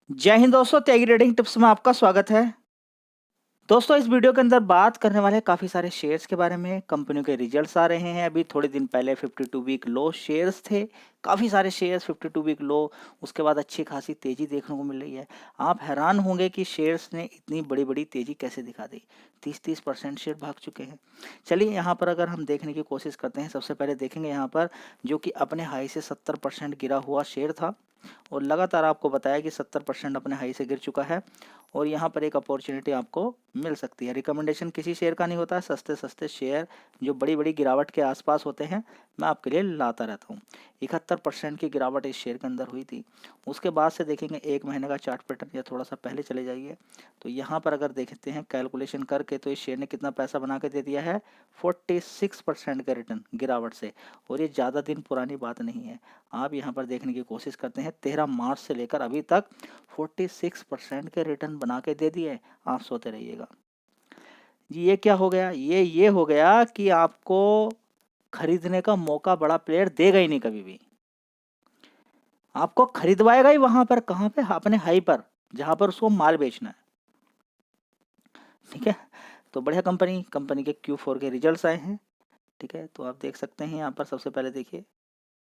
जय हिंद दोस्तों, त्यागी trading tips में आपका स्वागत है। दोस्तों, इस वीडियो के अंदर बात करने वाले हैं काफ़ी सारे शेयर्स के बारे में। कंपनियों के रिजल्ट्स आ रहे हैं। अभी थोड़े दिन पहले 52 वीक लो शेयर्स थे। काफ़ी सारे शेयर्स 52 वीक लो, उसके बाद अच्छी खासी तेज़ी देखने को मिल रही है। आप हैरान होंगे कि शेयर्स ने इतनी बड़ी तेज़ी कैसे दिखा दी। 30% शेयर भाग चुके हैं। चलिए यहाँ पर अगर हम देखने की कोशिश करते हैं, सबसे पहले देखेंगे यहाँ पर जो कि अपने हाई से 70% गिरा हुआ शेयर था और लगातार आपको बताया कि 70% अपने हाई से गिर चुका है और यहाँ पर एक अपॉर्चुनिटी आपको मिल सकती है। रिकमेंडेशन किसी शेयर का नहीं होता है, सस्ते सस्ते शेयर जो बड़ी गिरावट के आसपास होते हैं मैं आपके लिए लाता रहता हूँ। 71% की गिरावट इस शेयर के अंदर हुई थी। उसके बाद से देखेंगे एक महीने का चार्ट पैटर्न या थोड़ा सा पहले चले जाइए तो यहाँ पर अगर देखते हैं कैलकुलेशन करके तो इस शेयर ने कितना पैसा बना के दे दिया है, 46% का रिटर्न गिरावट से। और ये ज़्यादा दिन पुरानी बात नहीं है। आप यहाँ पर देखने की कोशिश करते हैं 13 मार्च से लेकर अभी तक 46% के रिटर्न बना के दे दिए। आप सोते रहिएगा जी। ये क्या हो गया, ये हो गया कि आपको खरीदने का मौका बड़ा प्लेयर देगा ही नहीं कभी भी। आपको खरीदवाएगा ही वहां पर, कहां पे, अपने हाई पर जहां पर उसको माल बेचना है। ठीक है, तो बढ़िया कंपनी के Q4 के रिजल्ट्स आए हैं। ठीक है, तो आप देख सकते हैं यहाँ पर सबसे पहले देखिए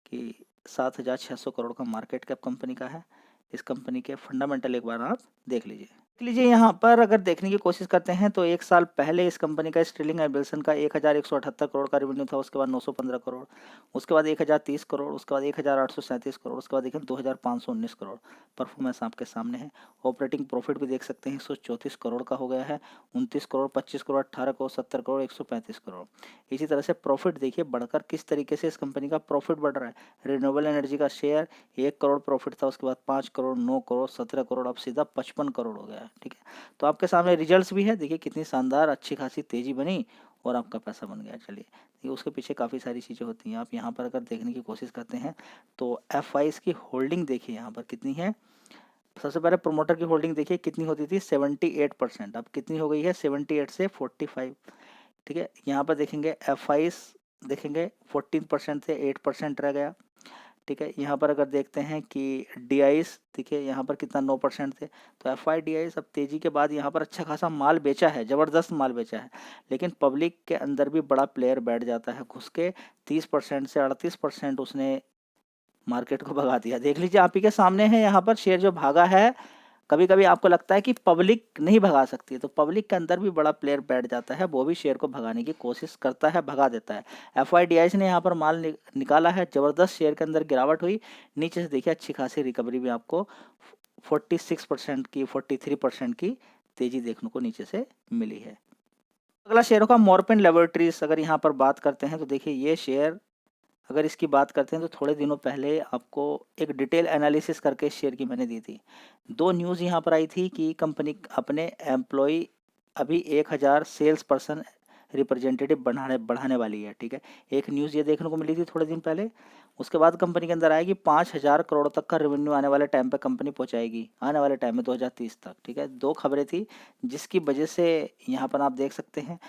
कि 7,600 करोड़ का मार्केट कैप कंपनी का है। इस कंपनी के फंडामेंटल एक बार आप देख लीजिए यहाँ पर अगर देखने की कोशिश करते हैं तो एक साल पहले इस कंपनी का स्टर्लिंग एंड विल्सन का 1,178 करोड़ का रेवेन्यू था। उसके बाद 915 करोड़, उसके बाद 1,030 करोड़, उसके बाद 1,837 करोड़, उसके बाद देखिए 2,519 करोड़। परफॉर्मेंस आपके सामने है। ऑपरेटिंग प्रॉफिट भी देख सकते हैं 134 करोड़ का हो गया है। 29 करोड़, 25 करोड़, 18 करोड़, 70 करोड़, 135 करोड़। इसी तरह से प्रॉफिट देखिए बढ़कर किस तरीके से इस कंपनी का प्रॉफिट बढ़ रहा है। रिन्यूएबल एनर्जी का शेयर 1 करोड़ प्रॉफिट था, उसके बाद 5 करोड़, 9 करोड़, 17 करोड़, अब सीधा 55 करोड़ हो गया है। ठीक है, तो आपके सामने रिजल्ट्स भी है। देखिए कितनी शानदार अच्छी खासी तेजी बनी और आपका पैसा बन गया। चलिए, देखिए उसके पीछे काफ़ी सारी चीज़ें होती हैं। आप यहाँ पर अगर देखने की कोशिश करते हैं तो FIs की होल्डिंग देखिए यहाँ पर कितनी है। सबसे पहले प्रोमोटर की होल्डिंग देखिए कितनी होती थी, 78%। अब कितनी हो गई है, 78 से 45। ठीक है, यहाँ पर देखेंगे FIs देखेंगे 14% से 8% रह गया। ठीक है, यहाँ पर अगर देखते हैं कि DIs देखिए यहाँ पर कितना 9% थे। तो FIDIs अब तेजी के बाद यहाँ पर अच्छा खासा माल बेचा है, ज़बरदस्त माल बेचा है। लेकिन पब्लिक के अंदर भी बड़ा प्लेयर बैठ जाता है घुस के। 30% से 38% उसने मार्केट को भगा दिया। देख लीजिए आप ही के सामने है यहाँ पर शेयर जो भागा है। कभी कभी आपको लगता है कि पब्लिक नहीं भगा सकती है, तो पब्लिक के अंदर भी बड़ा प्लेयर बैठ जाता है, वो भी शेयर को भगाने की कोशिश करता है, भगा देता है। FIDIs ने यहाँ पर माल निकाला है, जबरदस्त शेयर के अंदर गिरावट हुई। नीचे से देखिए अच्छी खासी रिकवरी भी आपको 46% की, 43% की तेजी देखने को नीचे से मिली है। अगला शेयरों का मॉर्फिन लेबोरेटरीज अगर यहाँ पर बात करते हैं तो देखिए ये शेयर अगर इसकी बात करते हैं तो थोड़े दिनों पहले आपको एक डिटेल एनालिसिस करके शेयर की मैंने दी थी। दो न्यूज़ यहाँ पर आई थी कि कंपनी अपने एम्प्लॉय अभी 1,000 सेल्स पर्सन रिप्रेजेंटेटिव बढ़ाने वाली है। ठीक है, एक न्यूज़ ये देखने को मिली थी थोड़े दिन पहले। उसके बाद कंपनी के अंदर आएगी 5,000 करोड़ तक का रेवेन्यू आने वाले टाइम पे कंपनी पहुंचाएगी, आने वाले टाइम में 2030 तक। ठीक है, दो खबरें थी जिसकी वजह से यहाँ पर आप देख सकते हैं।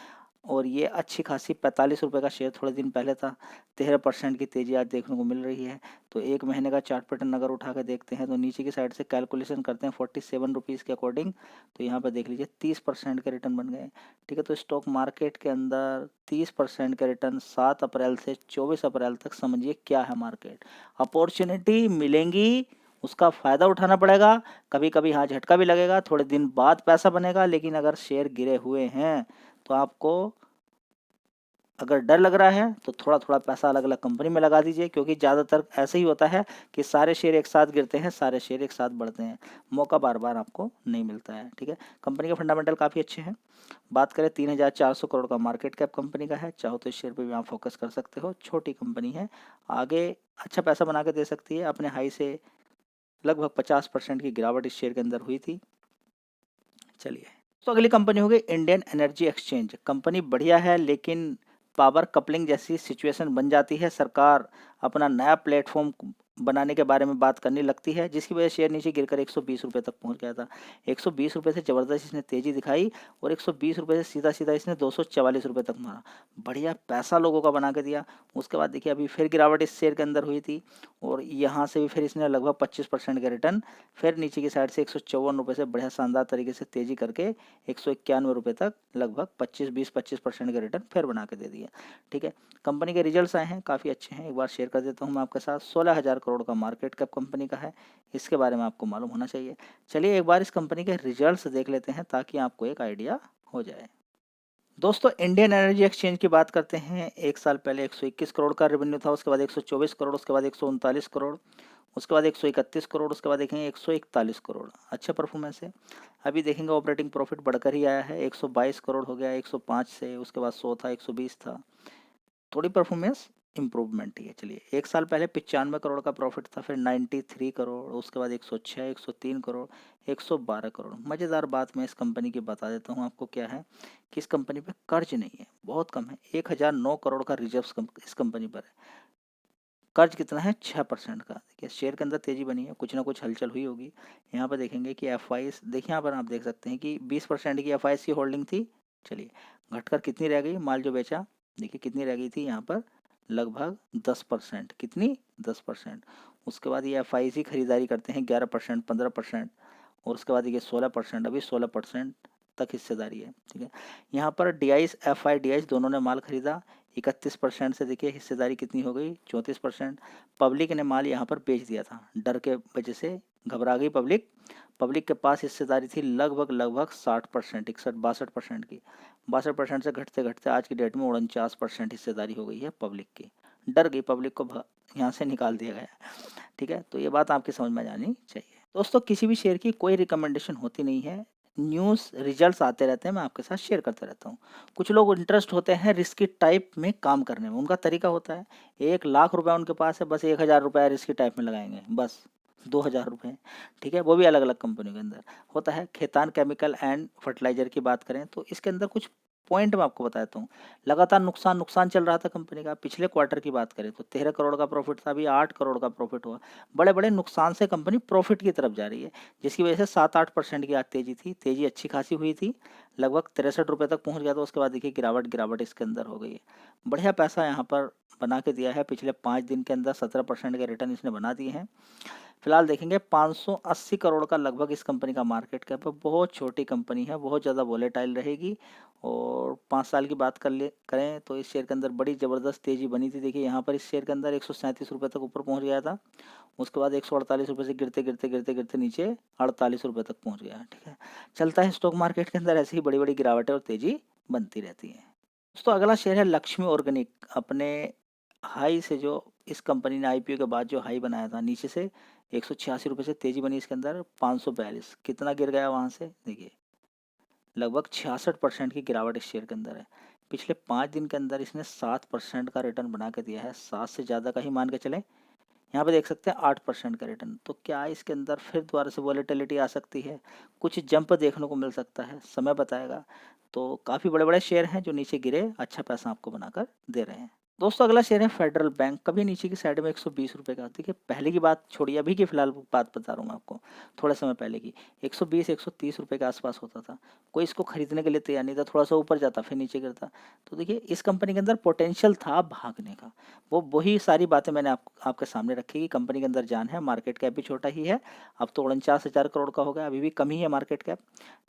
और ये अच्छी खासी 45 रुपये का शेयर थोड़े दिन पहले था। 13% की तेज़ी आज देखने को मिल रही है। तो एक महीने का चार्ट पैटर्न अगर उठा कर देखते हैं तो नीचे की साइड से कैलकुलेशन करते हैं 47 रुपीज़ के अकॉर्डिंग, तो यहाँ पर देख लीजिए 30% के रिटर्न बन गए। ठीक है, तो स्टॉक मार्केट के अंदर 30% के रिटर्न 7 अप्रैल से 24 अप्रैल तक, समझिए क्या है मार्केट। अपॉर्चुनिटी मिलेंगी, उसका फ़ायदा उठाना पड़ेगा। कभी कभी हाँ झटका भी लगेगा, थोड़े दिन बाद पैसा बनेगा। लेकिन अगर शेयर गिरे हुए हैं तो आपको अगर डर लग रहा है तो थोड़ा थोड़ा पैसा अलग अलग कंपनी में लगा दीजिए, क्योंकि ज़्यादातर ऐसे ही होता है कि सारे शेयर एक साथ गिरते हैं, सारे शेयर एक साथ बढ़ते हैं। मौका बार बार आपको नहीं मिलता है। ठीक है, कंपनी के फंडामेंटल काफ़ी अच्छे हैं। बात करें 3,400 करोड़ का मार्केट कैप कंपनी का है। चाहो तो इस शेयर पर भी आप फोकस कर सकते हो। छोटी कंपनी है, आगे अच्छा पैसा बना के दे सकती है। अपने हाई से लगभग 50% की गिरावट इस शेयर के अंदर हुई थी। चलिए, तो अगली कंपनी होगी इंडियन एनर्जी एक्सचेंज। कंपनी बढ़िया है, लेकिन पावर कपलिंग जैसी सिचुएशन बन जाती है। सरकार अपना नया प्लेटफॉर्म बनाने के बारे में बात करने लगती है, जिसकी वजह से शेयर नीचे गिरकर 120 रुपये तक पहुंच गया था। 120 रुपये से ज़बरदस्त इसने तेज़ी दिखाई और 120 रुपये से सीधा सीधा इसने 244 रुपये तक मारा। बढ़िया पैसा लोगों का बना के दिया। उसके बाद देखिए अभी फिर गिरावट इस शेयर के अंदर हुई थी और यहाँ से भी फिर इसने लगभग 25% का रिटर्न फिर नीचे की साइड से 154 रुपये से बढ़िया शानदार तरीके से तेज़ी करके 191 रुपये तक लगभग 25% का रिटर्न फिर बना के दे दिया। ठीक है, कंपनी के रिजल्ट्स आए हैं, काफ़ी अच्छे हैं। एक बार शेयर कर देता हूँ मैं आपके साथ। 16,000 करोड़ का मार्केट कैप कंपनी का है, इसके बारे में आपको मालूम होना चाहिए। चलिए एक बार इस कंपनी के रिजल्ट्स देख लेते हैं ताकि आपको एक आइडिया हो जाए। दोस्तों इंडियन एनर्जी एक्सचेंज की बात करते हैं। एक साल पहले 121 करोड़ का रेवेन्यू था, उसके बाद 124 करोड़, उसके बाद 139 करोड़, उसके बाद 131 करोड़, उसके बाद देखेंगे 141 करोड़। अच्छा परफॉर्मेंस है। अभी देखेंगे ऑपरेटिंग प्रॉफिट बढ़कर ही आया है, 122 करोड़ हो गया 105 से, उसके बाद 100 था, 120 था। थोड़ी परफॉर्मेंस इम्प्रूवमेंट ही है। चलिए एक साल पहले 95 करोड़ का प्रॉफिट था, फिर 93 करोड़, उसके बाद 106, 103 करोड़, 112 करोड़। मज़ेदार बात मैं इस कंपनी की बता देता हूँ आपको क्या है कि इस कंपनी पे कर्ज नहीं है, बहुत कम है। 1009 करोड़ का रिजर्व इस कंपनी पर है। कर्ज कितना है? 6% का। देखिए शेयर के अंदर तेजी बनी है, कुछ ना कुछ हलचल हुई होगी। यहाँ पर देखेंगे कि एफ आई, देखिए यहाँ पर आप देख सकते हैं कि 20% की एफ आई सी होल्डिंग थी। चलिए घटकर कितनी रह गई? माल जो बेचा देखिए कितनी रह गई थी यहाँ पर, लगभग 10%। कितनी? 10%। उसके बाद ये एफ आई सी खरीदारी करते हैं 11%, 15%, और उसके बाद ये 16%, अभी 16% तक हिस्सेदारी है। ठीक है, यहाँ पर D I F I D I दोनों ने माल खरीदा 31% से। देखिए हिस्सेदारी कितनी हो गई? 34%। पब्लिक ने माल यहाँ पर बेच दिया था, डर के वजह से घबरा गई पब्लिक। पब्लिक के पास हिस्सेदारी थी लगभग 60%, 61-62% की। 62% से घटते घटते आज की डेट में 49% हिस्सेदारी हो गई है पब्लिक की। डर गई पब्लिक को, यहाँ से निकाल दिया गया। ठीक है, तो ये बात आपकी समझ में जानी चाहिए। दोस्तों किसी भी शेयर की कोई रिकमेंडेशन होती नहीं है, न्यूज़ रिजल्ट्स आते रहते हैं, मैं आपके साथ शेयर करते रहता हूँ। कुछ लोग इंटरेस्ट होते हैं रिस्की टाइप में काम करने में, उनका तरीका होता है 1 लाख रुपया उनके पास है, बस 1,000 रुपया रिस्की टाइप में लगाएंगे, बस 2,000 रुपये। ठीक है, वो भी अलग अलग कंपनियों के अंदर होता है। खेतान केमिकल एंड फर्टिलाइजर की बात करें तो इसके अंदर कुछ पॉइंट मैं आपको बता देता हूँ। लगातार नुकसान नुकसान चल रहा था कंपनी का। पिछले क्वार्टर की बात करें तो 13 करोड़ का प्रॉफिट था, अभी 8 करोड़ का प्रॉफिट हुआ। बड़े बड़े नुकसान से कंपनी प्रॉफिट की तरफ जा रही है, जिसकी वजह से 7-8% की आज तेजी थी। तेजी अच्छी खासी हुई थी, लगभग 63 रुपये तक पहुंच गया था। उसके बाद देखिए गिरावट गिरावट इसके अंदर हो गई है। बढ़िया पैसा यहाँ पर बना के दिया है। पिछले 5 दिन के अंदर 17% के रिटर्न इसने बना दिए हैं। फिलहाल देखेंगे 580 करोड़ का लगभग इस कंपनी का मार्केट कैप है। बहुत छोटी कंपनी है, बहुत ज़्यादा वोलेटाइल रहेगी। और 5 साल की बात करें तो इस शेयर के अंदर बड़ी ज़बरदस्त तेज़ी बनी थी। देखिए यहाँ पर इस शेयर के अंदर 137 रुपये तक ऊपर पहुँच गया था। उसके बाद 148 रुपये से गिरते गिरते गिरते गिरते नीचे 48 रुपये तक पहुँच गया। ठीक है, चलता है स्टॉक मार्केट के अंदर ऐसी ही बड़ी बड़ी गिरावटें और तेज़ी बनती रहती है। दोस्तों अगला शेयर है लक्ष्मी ऑर्गेनिक। अपने हाई से जो इस कंपनी ने आईपीओ के बाद जो हाई बनाया था, नीचे से 186 रुपये से तेजी बनी इसके अंदर 542। कितना गिर गया वहाँ से? देखिए लगभग 66% की गिरावट इस शेयर के अंदर है। पिछले 5 दिन के अंदर इसने 7% का रिटर्न बना के दिया है, 7 से ज़्यादा का ही मान के चलें। यहाँ पे देख सकते हैं 8% का रिटर्न। तो क्या इसके अंदर फिर दोबारा से वॉलेटिलिटी आ सकती है, कुछ जंप देखने को मिल सकता है, समय बताएगा। तो काफ़ी बड़े बड़े शेयर हैं जो नीचे गिरे, अच्छा पैसा आपको बनाकर दे रहे हैं। दोस्तों अगला शेयर है फेडरल बैंक। कभी नीचे की साइड में 120 रुपये का। देखिए पहले की बात छोड़िए, अभी की फिलहाल बात बता रहा हूँ मैं आपको, थोड़ा समय पहले की। 120-130 रुपये के आसपास होता था, कोई इसको खरीदने के लिए तैयार नहीं था। थोड़ा सा ऊपर जाता फिर नीचे गिरता। तो देखिए इस कंपनी के अंदर पोटेंशियल था भागने का। वही सारी बातें मैंने आपके सामने रखी कि कंपनी के अंदर जान है। मार्केट कैप भी छोटा ही है, अब तो 49,000 करोड़ का हो गया, अभी भी कम ही है मार्केट कैप।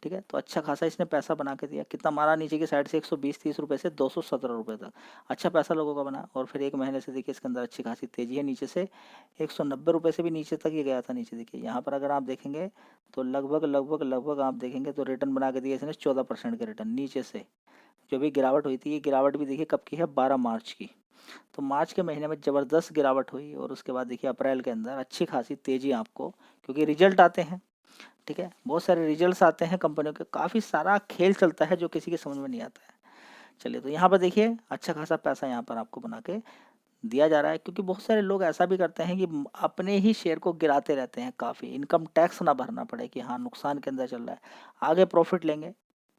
ठीक है, तो अच्छा खासा इसने पैसा बना के दिया। कितना मारा नीचे की साइड से? 120-30 रुपये से 217 रुपये तक। अच्छा पैसा लोगों का बना। और फिर एक महीने से देखिए इसके अंदर अच्छी खासी तेजी है। नीचे से 190 रुपये से भी नीचे तक ये गया था। नीचे देखिए यहाँ पर अगर आप देखेंगे तो लगभग आप देखेंगे तो रिटर्न बना के दिया इसने 14% के रिटर्न नीचे से। जो भी गिरावट हुई थी, ये गिरावट भी देखिए कब की है? 12 मार्च की। तो मार्च के महीने में ज़बरदस्त गिरावट हुई और उसके बाद देखिए अप्रैल के अंदर अच्छी खासी तेजी आपको, क्योंकि रिजल्ट आते हैं। ठीक है, बहुत सारे रिजल्ट्स आते हैं कंपनियों के, काफ़ी सारा खेल चलता है जो किसी के समझ में नहीं आता है। चलिए तो यहाँ पर देखिए अच्छा खासा पैसा यहाँ पर आपको बना के दिया जा रहा है, क्योंकि बहुत सारे लोग ऐसा भी करते हैं कि अपने ही शेयर को गिराते रहते हैं काफ़ी, इनकम टैक्स ना भरना पड़े कि हाँ नुकसान के अंदर चल रहा है, आगे प्रॉफिट लेंगे।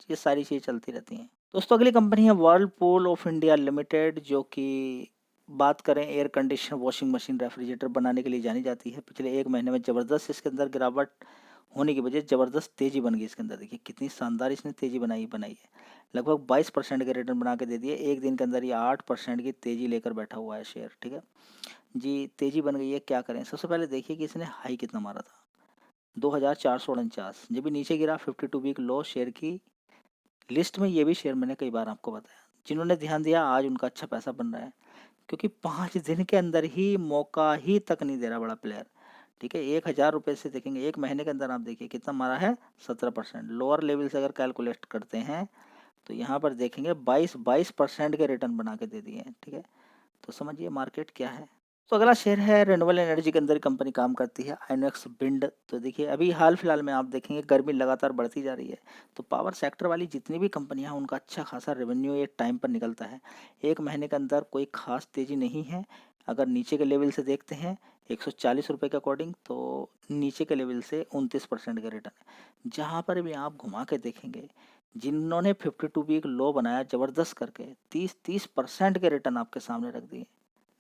ये सारी चीज़ें चलती रहती हैं। दोस्तों अगली कंपनी है वर्लपूल ऑफ इंडिया लिमिटेड, जो कि बात करें, air conditioner, washing machine, refrigerator बनाने के लिए जानी जाती है। पिछले 1 महीने में ज़बरदस्त इसके अंदर गिरावट होने की वजह ज़बरदस्त तेज़ी बन गई इसके अंदर। देखिए कितनी शानदार इसने तेज़ी बनाई है। लगभग 22% के रिटर्न बना के दे दिए। एक दिन के अंदर ये 8% की तेज़ी लेकर बैठा हुआ है शेयर, ठीक है जी। तेज़ी बन गई है, क्या करें। सबसे पहले देखिए कि इसने हाई कितना मारा था, 2449। जब भी नीचे गिरा 52 वीक लो शेयर की लिस्ट में ये भी शेयर मैंने कई बार आपको बताया। जिन्होंने ध्यान दिया आज उनका अच्छा पैसा बन रहा है, क्योंकि 5 दिन के अंदर ही मौका ही तक नहीं दे रहा बड़ा प्लेयर, ठीक है। 1000 रुपये से देखेंगे 1 महीने के अंदर, आप देखिए कितना मारा है, 17%। लोअर लेवल से अगर कैलकुलेट करते हैं तो यहाँ पर देखेंगे 22% के रिटर्न बना के दे दिए हैं, ठीक है। तो समझिए मार्केट क्या है। तो अगला शेयर है, रिन्यूएबल एनर्जी के अंदर कंपनी काम करती है, आइनॉक्स विंड। तो देखिए अभी हाल फिलहाल में आप देखेंगे गर्मी लगातार बढ़ती जा रही है, तो पावर सेक्टर वाली जितनी भी कंपनियां हैं उनका अच्छा खासा रेवेन्यू ये टाइम पर निकलता है। 1 महीने के अंदर कोई खास तेज़ी नहीं है। अगर नीचे के लेवल से देखते हैं 140 रुपये के अकॉर्डिंग, तो नीचे के लेवल से 29% का रिटर्न है। जहाँ पर भी आप घुमा के देखेंगे, जिन्होंने 52 वीक लो बनाया ज़बरदस्त करके, 30% के रिटर्न आपके सामने रख दिए।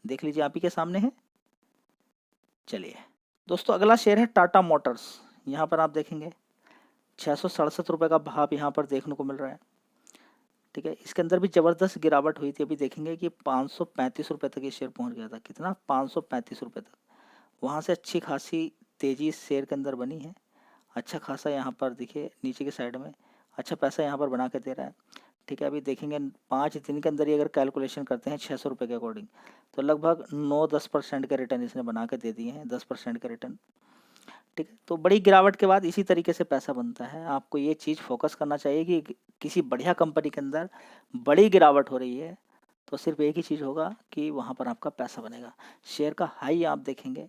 देख लीजिए आप ही के सामने है। चलिए दोस्तों, अगला शेयर है टाटा मोटर्स। यहाँ पर आप देखेंगे 667 रुपये का भाव यहाँ पर देखने को मिल रहा है, ठीक है। इसके अंदर भी ज़बरदस्त गिरावट हुई थी। अभी देखेंगे कि 535 रुपये तक ये शेयर पहुँच गया था। कितना, 535 रुपये तक। वहाँ से अच्छी खासी तेज़ी इस शेयर के अंदर बनी है। अच्छा खासा यहाँ पर देखिए नीचे की साइड में अच्छा पैसा यहाँ पर बना के दे रहा है, ठीक है। अभी देखेंगे 5 दिन के अंदर ही अगर कैलकुलेशन करते हैं 600 रुपये के अकॉर्डिंग, तो लगभग 9-10% के रिटर्न इसने बना के दे दिए हैं, 10% के रिटर्न, ठीक है। तो बड़ी गिरावट के बाद इसी तरीके से पैसा बनता है। आपको ये चीज़ फोकस करना चाहिए कि किसी बढ़िया कंपनी के अंदर बड़ी गिरावट हो रही है तो सिर्फ एक ही चीज़ होगा कि वहाँ पर आपका पैसा बनेगा। शेयर का हाई आप देखेंगे,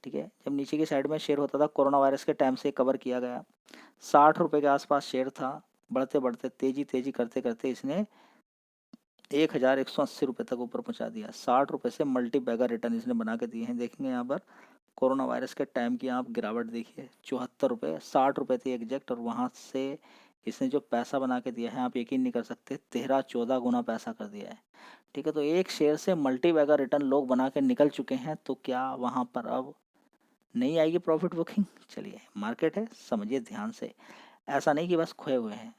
ठीक है, जब नीचे की साइड में शेयर होता था कोरोना वायरस के टाइम से कवर किया गया, 60 रुपये के आसपास शेयर था। बढ़ते बढ़ते तेजी करते करते इसने 1180 रुपये तक ऊपर पहुंचा दिया। 60 रुपये से मल्टी बैगर रिटर्न इसने बना के दिए हैं। देखेंगे यहाँ पर कोरोना वायरस के टाइम की आप गिरावट देखिए, 74 रुपये, 60 रुपये थे एग्जैक्ट, और वहाँ से इसने जो पैसा बना के दिया है आप यकीन नहीं कर सकते, 13-14 गुना पैसा कर दिया है, ठीक है। तो एक शेयर से मल्टी बैगर रिटर्न लोग बना के निकल चुके हैं, तो क्या वहाँ पर अब नहीं आएगी प्रॉफिट बुकिंग? चलिए मार्केट है, समझिए ध्यान से, ऐसा नहीं कि बस खोए हुए हैं।